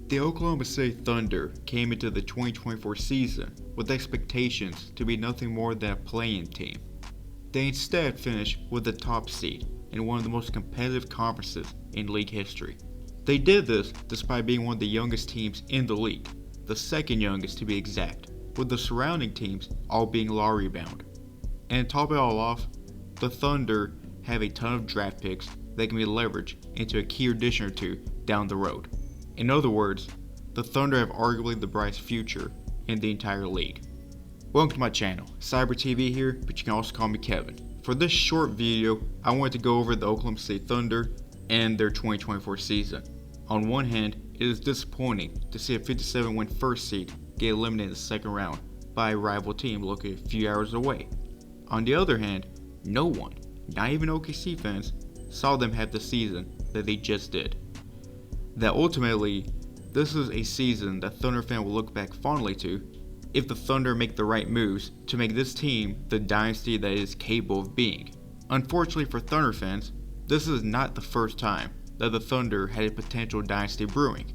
The Oklahoma City Thunder came into the 2024 season with expectations to be nothing more than a play-in team. They instead finished with the top seed in one of the most competitive conferences in league history. They did this despite being one of the youngest teams in the league, the second youngest to be exact, with the surrounding teams all being lottery bound. And to top it all off, the Thunder have a ton of draft picks that can be leveraged into a key addition or two down the road. In other words, the Thunder have arguably the brightest future in the entire league. Welcome to my channel, Cyber TV here, but you can also call me Kevin. For this short video, I wanted to go over the Oklahoma City Thunder and their 2024 season. On one hand, it is disappointing to see a 57-win first seed get eliminated in the second round by a rival team located a few hours away. On the other hand, no one, not even OKC fans, saw them have the season that they just did. That ultimately, this is a season that Thunder fans will look back fondly to if the Thunder make the right moves to make this team the dynasty that it is capable of being. Unfortunately for Thunder fans, this is not the first time that the Thunder had a potential dynasty brewing.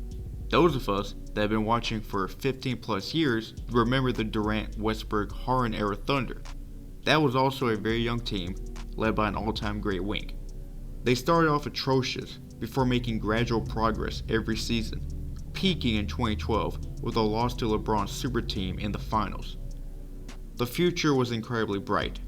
Those of us that have been watching for 15 plus years remember the Durant, Westbrook, Harden era Thunder. That was also a very young team led by an all-time great wing. They started off atrocious before making gradual progress every season, peaking in 2012 with a loss to LeBron's super team in the finals. The future was incredibly bright,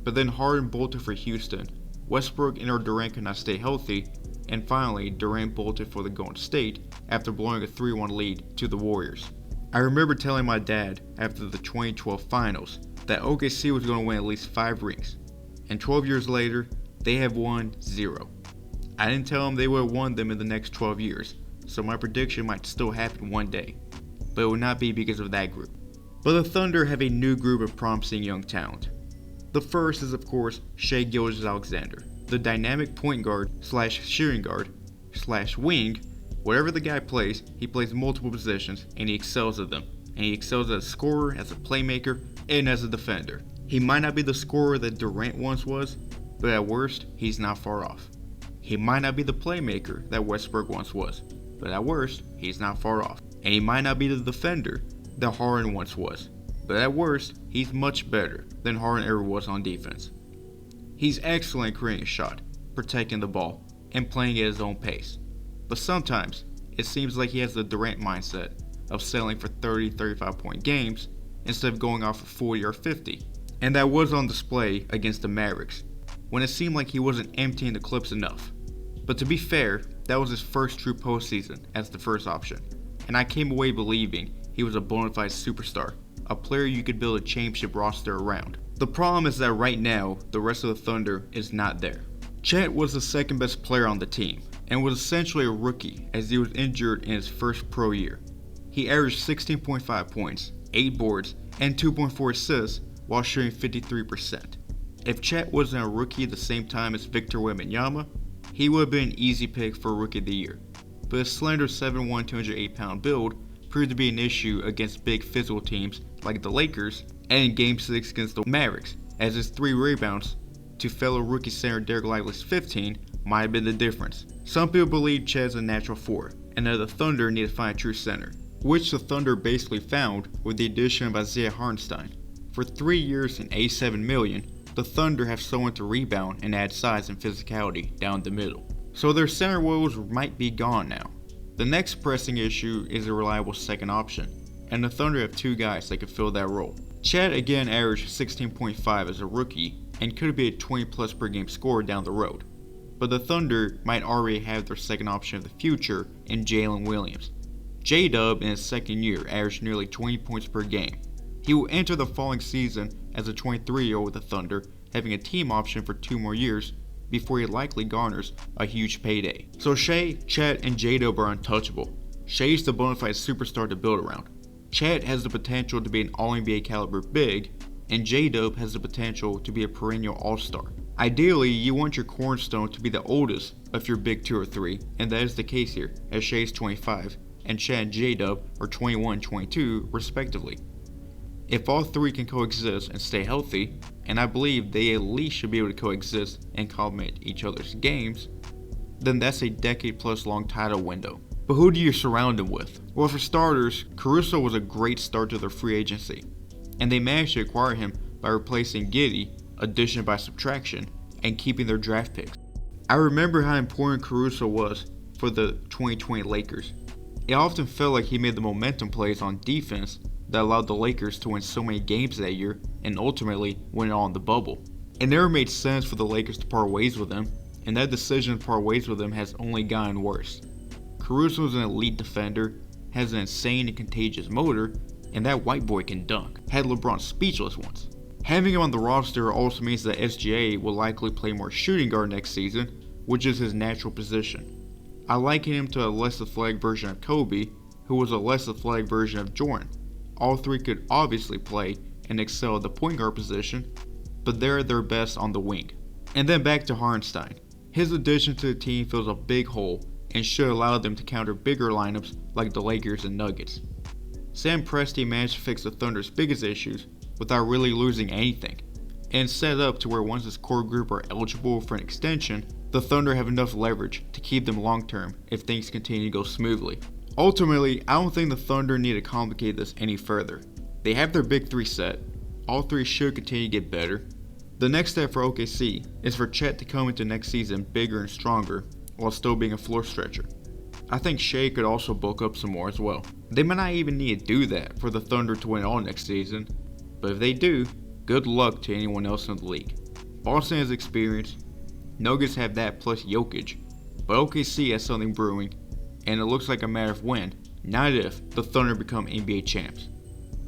but then Harden bolted for Houston, Westbrook and Durant could not stay healthy, and finally Durant bolted for the Golden State after blowing a 3-1 lead to the Warriors. I remember telling my dad after the 2012 finals that OKC was going to win at least 5 rings, and 12 years later, they have won 0. I didn't tell them they would have won them in the next 12 years, so my prediction might still happen one day, but it would not be because of that group. But the Thunder have a new group of promising young talent. The first is of course Shai Gilgeous-Alexander, the dynamic point guard / shooting guard / wing. Whatever the guy plays, he plays multiple positions and he excels at them. And he excels as a scorer, as a playmaker, and as a defender. He might not be the scorer that Durant once was, but at worst, he's not far off. He might not be the playmaker that Westbrook once was, but at worst, he's not far off. And he might not be the defender that Harden once was, but at worst, he's much better than Harden ever was on defense. He's excellent at creating a shot, protecting the ball, and playing at his own pace. But sometimes, it seems like he has the Durant mindset of settling for 30-35 point games instead of going off for 40 or 50. And that was on display against the Mavericks, when it seemed like he wasn't emptying the clips enough. But to be fair, that was his first true postseason as the first option, and I came away believing he was a bona fide superstar, a player you could build a championship roster around. The problem is that right now, the rest of the Thunder is not there. Chet was the second best player on the team, and was essentially a rookie as he was injured in his first pro year. He averaged 16.5 points, 8 boards, and 2.4 assists while shooting 53%. If Chet wasn't a rookie at the same time as Victor Wembanyama, he would have been an easy pick for Rookie of the Year. But his slender 7'1", 208-pound build proved to be an issue against big physical teams like the Lakers and in Game 6 against the Mavericks, as his 3 rebounds to fellow rookie center Derek Lively's 15 might have been the difference. Some people believe Chet is a natural 4, and that the Thunder need to find a true center, which the Thunder basically found with the addition of Isaiah Hartenstein. For 3 years and $87 million, the Thunder have someone to rebound and add size and physicality down the middle. So their center woes might be gone now. The next pressing issue is a reliable second option, and the Thunder have 2 guys that could fill that role. Chet again averaged 16.5 as a rookie and could be a 20 plus per game scorer down the road. But the Thunder might already have their second option of the future in Jalen Williams. J-Dub in his second year averaged nearly 20 points per game. He will enter the following season as a 23-year-old with the Thunder, having a team option for 2 more years before he likely garners a huge payday. So Shai, Chet, and J-Dub are untouchable. Shai's the bona fide superstar to build around. Chet has the potential to be an All-NBA caliber big, and J-Dub has the potential to be a perennial All-Star. Ideally, you want your cornerstone to be the oldest of your big 2 or 3, and that is the case here, as Shai's 25, and Chet and J-Dub are 21, 22, respectively. If all 3 can coexist and stay healthy, and I believe they at least should be able to coexist and complement each other's games, then that's a decade plus long title window. But who do you surround him with? Well, for starters, Caruso was a great start to their free agency, and they managed to acquire him by replacing Giddey, addition by subtraction, and keeping their draft picks. I remember how important Caruso was for the 2020 Lakers. It often felt like he made the momentum plays on defense that allowed the Lakers to win so many games that year and ultimately win it all in the bubble. It never made sense for the Lakers to part ways with him, and that decision to part ways with him has only gotten worse. Caruso is an elite defender, has an insane and contagious motor, and that white boy can dunk. Had LeBron speechless once. Having him on the roster also means that SGA will likely play more shooting guard next season, which is his natural position. I liken him to a less athletic version of Kobe, who was a less athletic version of Jordan. All three could obviously play and excel at the point guard position, but they're at their best on the wing. And then back to Hartenstein. His addition to the team fills a big hole and should allow them to counter bigger lineups like the Lakers and Nuggets. Sam Presti managed to fix the Thunder's biggest issues without really losing anything, and set up to where once his core group are eligible for an extension, the Thunder have enough leverage to keep them long term if things continue to go smoothly. Ultimately, I don't think the Thunder need to complicate this any further. They have their big three set, all three should continue to get better. The next step for OKC is for Chet to come into next season bigger and stronger while still being a floor stretcher. I think Shea could also bulk up some more as well. They might not even need to do that for the Thunder to win all next season, but if they do, good luck to anyone else in the league. Boston has experience, Nuggets have that plus Jokic, but OKC has something brewing, and it looks like a matter of when, not if, the Thunder become NBA champs.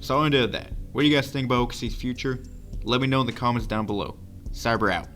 So into that, what do you guys think about OKC's future? Let me know in the comments down below. Cyber out.